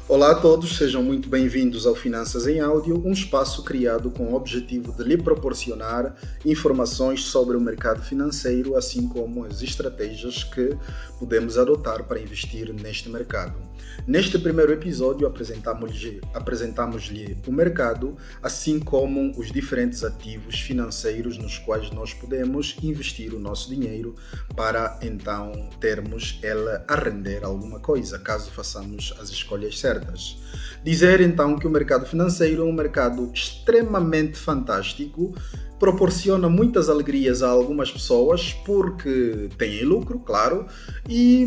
Olá a todos, sejam muito bem-vindos ao Finanças em Áudio, um espaço criado com o objetivo de lhe proporcionar informações sobre o mercado financeiro, assim como as estratégias que podemos adotar para investir neste mercado. Neste primeiro episódio, apresentamos-lhe o mercado, assim como os diferentes ativos financeiros nos quais nós podemos investir o nosso dinheiro para então termos ela a render alguma coisa, caso façamos as escolhas certas. Dizer então que o mercado financeiro é um mercado extremamente fantástico, proporciona muitas alegrias a algumas pessoas porque têm lucro, claro,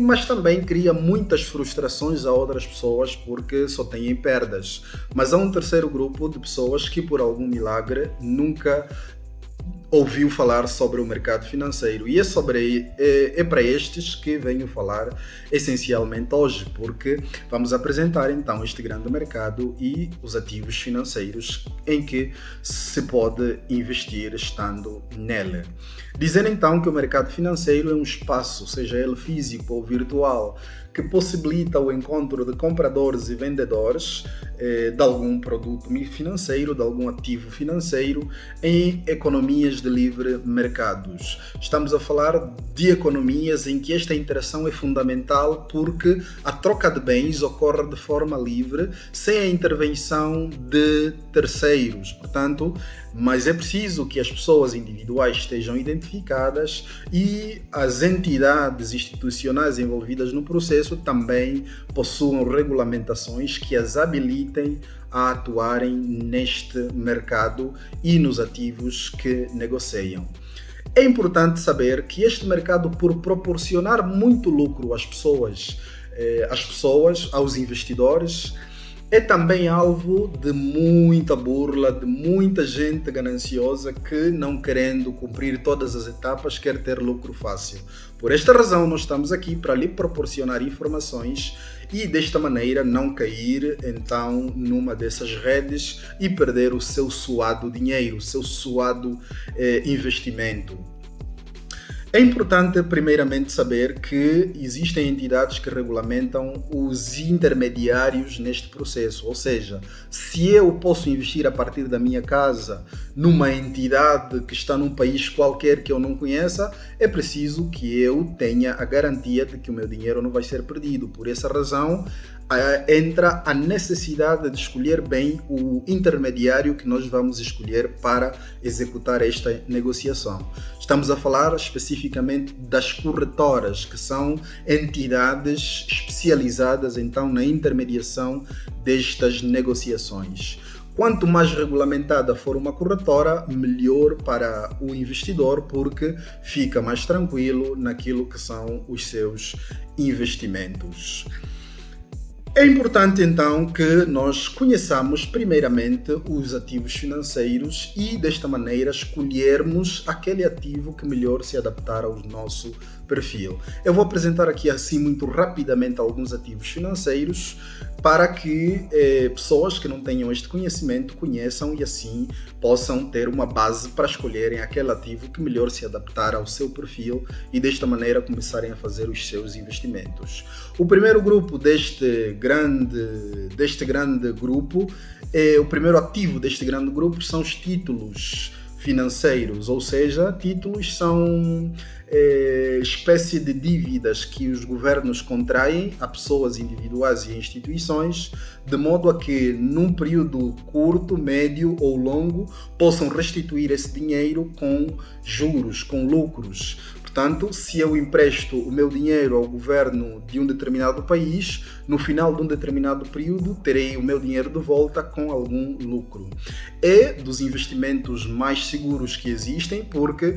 mas também cria muitas frustrações a outras pessoas porque só têm perdas. Mas há um terceiro grupo de pessoas que por algum milagre nunca ouviu falar sobre o mercado financeiro e é para estes que venho falar essencialmente hoje, porque vamos apresentar então este grande mercado e os ativos financeiros em que se pode investir estando nele. Dizer então que o mercado financeiro é um espaço, seja ele físico ou virtual, que possibilita o encontro de compradores e vendedores de algum produto financeiro, de algum ativo financeiro, em economias de livre mercados. Estamos a falar de economias em que esta interação é fundamental porque a troca de bens ocorre de forma livre, sem a intervenção de terceiros. Portanto, mas é preciso que as pessoas individuais estejam identificadas e as entidades institucionais envolvidas no processo também possuam regulamentações que as habilitem a atuarem neste mercado e nos ativos que negociam. É importante saber que este mercado, por proporcionar muito lucro às pessoas, aos investidores, é também alvo de muita burla, de muita gente gananciosa que, não querendo cumprir todas as etapas, quer ter lucro fácil. Por esta razão, nós estamos aqui para lhe proporcionar informações e, desta maneira, não cair, então, numa dessas redes e perder o seu suado dinheiro, o seu suado investimento. É importante, primeiramente, saber que existem entidades que regulamentam os intermediários neste processo, ou seja, se eu posso investir a partir da minha casa numa entidade que está num país qualquer que eu não conheça, é preciso que eu tenha a garantia de que o meu dinheiro não vai ser perdido. Por essa razão, entra a necessidade de escolher bem o intermediário que nós vamos escolher para executar esta negociação. Estamos a falar especificamente das corretoras, que são entidades especializadas então na intermediação destas negociações. Quanto mais regulamentada for uma corretora, melhor para o investidor, porque fica mais tranquilo naquilo que são os seus investimentos. É importante então que nós conheçamos primeiramente os ativos financeiros e desta maneira escolhermos aquele ativo que melhor se adaptar ao nosso perfil. Eu vou apresentar aqui assim muito rapidamente alguns ativos financeiros para que pessoas que não tenham este conhecimento conheçam e assim possam ter uma base para escolherem aquele ativo que melhor se adaptar ao seu perfil e desta maneira começarem a fazer os seus investimentos. O primeiro grupo deste grande grupo, o primeiro ativo deste grande grupo são os títulos financeiros, ou seja, títulos são espécie de dívidas que os governos contraem a pessoas individuais e instituições, de modo a que num período curto, médio ou longo possam restituir esse dinheiro com juros, com lucros. Portanto, se eu empresto o meu dinheiro ao governo de um determinado país, no final de um determinado período terei o meu dinheiro de volta com algum lucro. É dos investimentos mais seguros que existem porque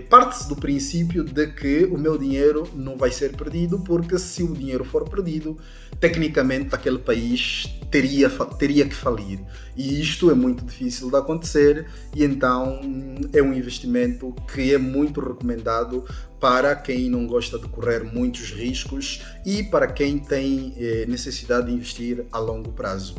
parte-se do princípio de que o meu dinheiro não vai ser perdido, porque se o dinheiro for perdido, tecnicamente aquele país teria que falir. E isto é muito difícil de acontecer e então é um investimento que é muito recomendado para quem não gosta de correr muitos riscos e para quem tem necessidade de investir a longo prazo.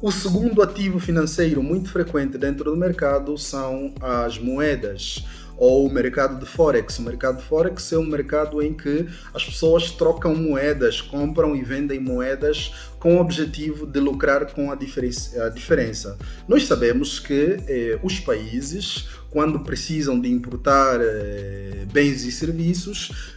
O segundo ativo financeiro muito frequente dentro do mercado são as moedas. ou o mercado de Forex. O mercado de Forex é um mercado em que as pessoas trocam moedas, compram e vendem moedas com o objetivo de lucrar com a diferença. Nós sabemos que os países, quando precisam de importar bens e serviços,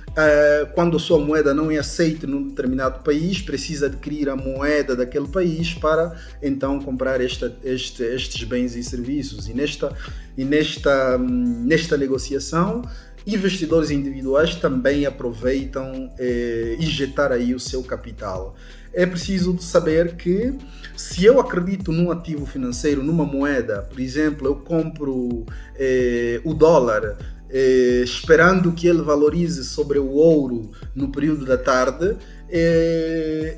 quando a sua moeda não é aceita num determinado país, precisa adquirir a moeda daquele país para então comprar estes bens e serviços. E nesta negociação, investidores individuais também aproveitam injetar aí o seu capital. É preciso saber que, se eu acredito num ativo financeiro, numa moeda, por exemplo, eu compro o dólar, esperando que ele valorize sobre o ouro no período da tarde,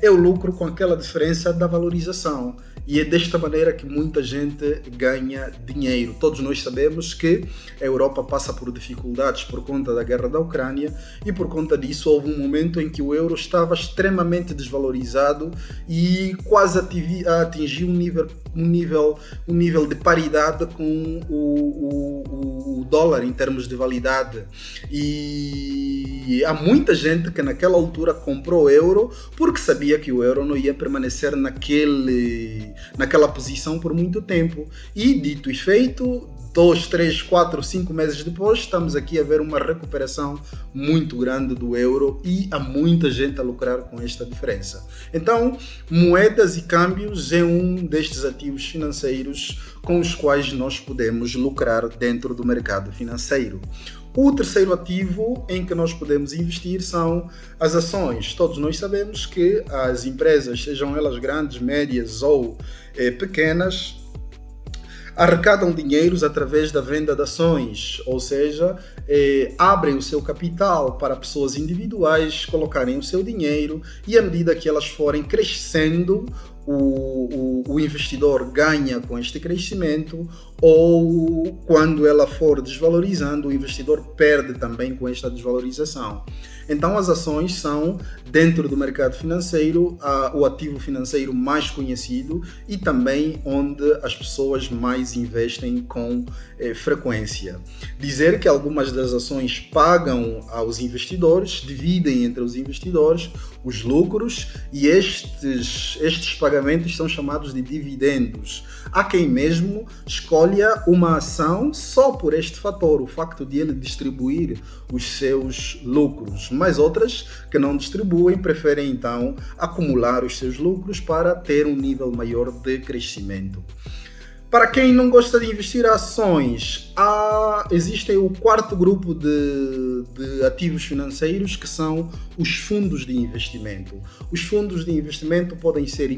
eu lucro com aquela diferença da valorização. E é desta maneira que muita gente ganha dinheiro. Todos nós sabemos que a Europa passa por dificuldades por conta da guerra da Ucrânia, e por conta disso houve um momento em que o euro estava extremamente desvalorizado e quase atingiu um nível de paridade com o dólar em termos de validade. E há muita gente que naquela altura comprou o euro porque sabia que o euro não ia permanecer naquela posição por muito tempo. E dito e feito, 2, 3, 4, 5 meses depois, estamos aqui a ver uma recuperação muito grande do euro e há muita gente a lucrar com esta diferença. Então, moedas e câmbios é um destes ativos financeiros com os quais nós podemos lucrar dentro do mercado financeiro. O terceiro ativo em que nós podemos investir são as ações. Todos nós sabemos que as empresas, sejam elas grandes, médias ou pequenas, arrecadam dinheiros através da venda de ações, ou seja, abrem o seu capital para pessoas individuais colocarem o seu dinheiro, e à medida que elas forem crescendo, o investidor ganha com este crescimento, ou quando ela for desvalorizando, o investidor perde também com esta desvalorização. Então, as ações são, dentro do mercado financeiro, o ativo financeiro mais conhecido e também onde as pessoas mais investem com frequência. Dizer que algumas das ações pagam aos investidores, dividem entre os investidores os lucros, e estes pagamentos são chamados de dividendos. Há quem mesmo escolha uma ação só por este fator, o facto de ele distribuir os seus lucros, mas outras que não distribuem preferem então acumular os seus lucros para ter um nível maior de crescimento. Para quem não gosta de investir em ações, existe o quarto grupo de ativos financeiros, que são os fundos de investimento. Os fundos de investimento podem ser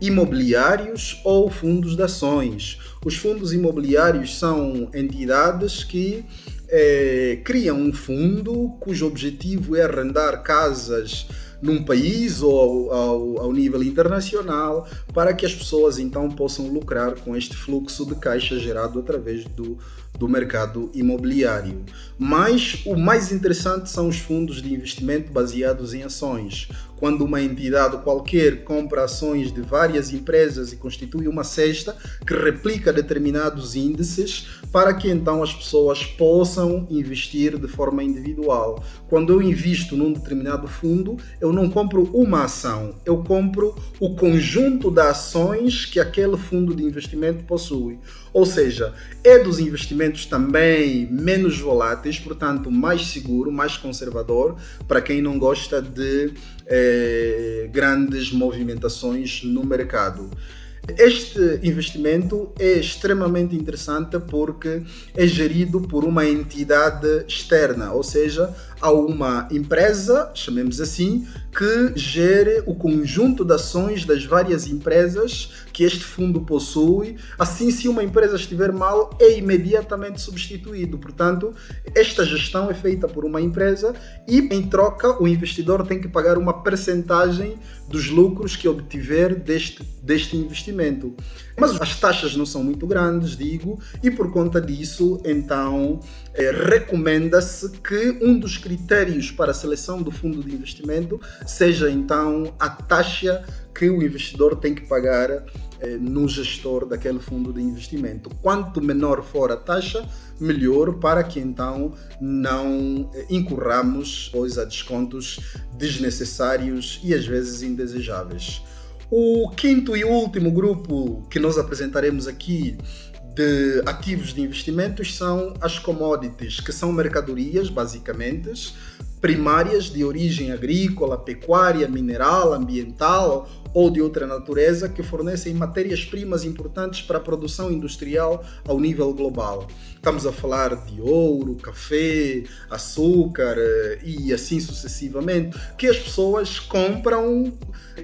imobiliários ou fundos de ações. Os fundos imobiliários são entidades que criam um fundo cujo objetivo é arrendar casas num país ou ao nível internacional, para que as pessoas então possam lucrar com este fluxo de caixa gerado através do mercado imobiliário. Mas o mais interessante são os fundos de investimento baseados em ações. Quando uma entidade qualquer compra ações de várias empresas e constitui uma cesta que replica determinados índices, para que então as pessoas possam investir de forma individual. Quando eu invisto num determinado fundo, eu não compro uma ação, eu compro o conjunto de ações que aquele fundo de investimento possui. Ou seja, é dos investimentos também menos voláteis, portanto mais seguro, mais conservador, para quem não gosta de grandes movimentações no mercado. Este investimento é extremamente interessante porque é gerido por uma entidade externa, ou seja, há uma empresa, chamemos assim, que gere o conjunto de ações das várias empresas que este fundo possui. Assim, se uma empresa estiver mal, é imediatamente substituído. Portanto, esta gestão é feita por uma empresa e, em troca, o investidor tem que pagar uma percentagem dos lucros que obtiver deste investimento. Mas as taxas não são muito grandes, digo, e por conta disso, então, recomenda-se que um dos critérios para a seleção do fundo de investimento seja, então, a taxa que o investidor tem que pagar no gestor daquele fundo de investimento. Quanto menor for a taxa, melhor, para que então não incorramos a descontos desnecessários e às vezes indesejáveis. O quinto e último grupo que nós apresentaremos aqui de ativos de investimentos são as commodities, que são mercadorias, basicamente, primárias de origem agrícola, pecuária, mineral, ambiental ou de outra natureza, que fornecem matérias-primas importantes para a produção industrial ao nível global. Estamos a falar de ouro, café, açúcar e assim sucessivamente, que as pessoas compram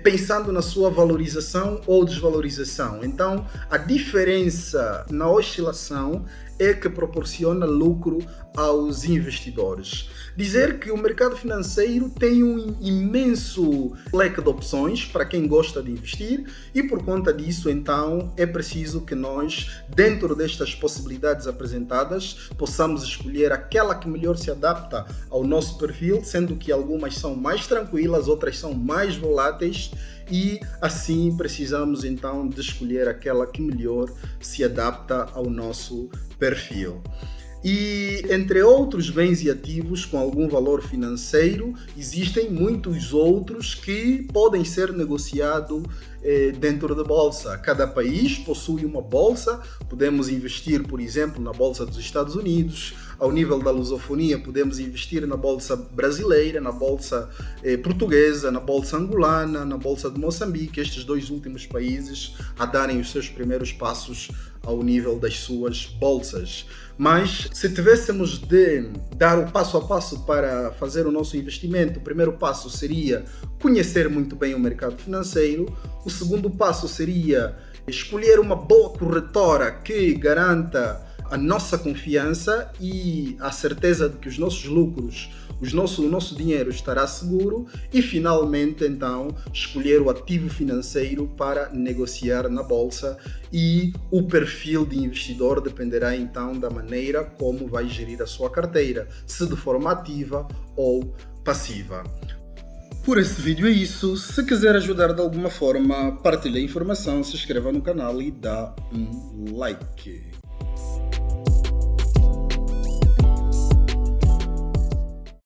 pensando na sua valorização ou desvalorização. Então, a diferença na oscilação é que proporciona lucro aos investidores. Dizer que o mercado financeiro tem um imenso leque de opções para quem gosta de investir e por conta disso, então, é preciso que nós, dentro destas possibilidades apresentadas, possamos escolher aquela que melhor se adapta ao nosso perfil, sendo que algumas são mais tranquilas, outras são mais voláteis e assim precisamos então de escolher aquela que melhor se adapta ao nosso perfil. E entre outros bens e ativos com algum valor financeiro, existem muitos outros que podem ser negociados dentro da bolsa. Cada país possui uma bolsa, podemos investir, por exemplo, na bolsa dos Estados Unidos. Ao nível da lusofonia, podemos investir na bolsa brasileira, na bolsa portuguesa, na bolsa angolana, na bolsa de Moçambique, estes dois últimos países a darem os seus primeiros passos ao nível das suas bolsas. Mas se tivéssemos de dar o passo a passo para fazer o nosso investimento, o primeiro passo seria conhecer muito bem o mercado financeiro, o segundo passo seria escolher uma boa corretora que garanta a nossa confiança e a certeza de que os nossos lucros, o nosso dinheiro estará seguro e finalmente então escolher o ativo financeiro para negociar na bolsa e o perfil de investidor dependerá então da maneira como vai gerir a sua carteira, se de forma ativa ou passiva. Por este vídeo é isso. Se quiser ajudar de alguma forma, partilhe a informação, se inscreva no canal e dá um like.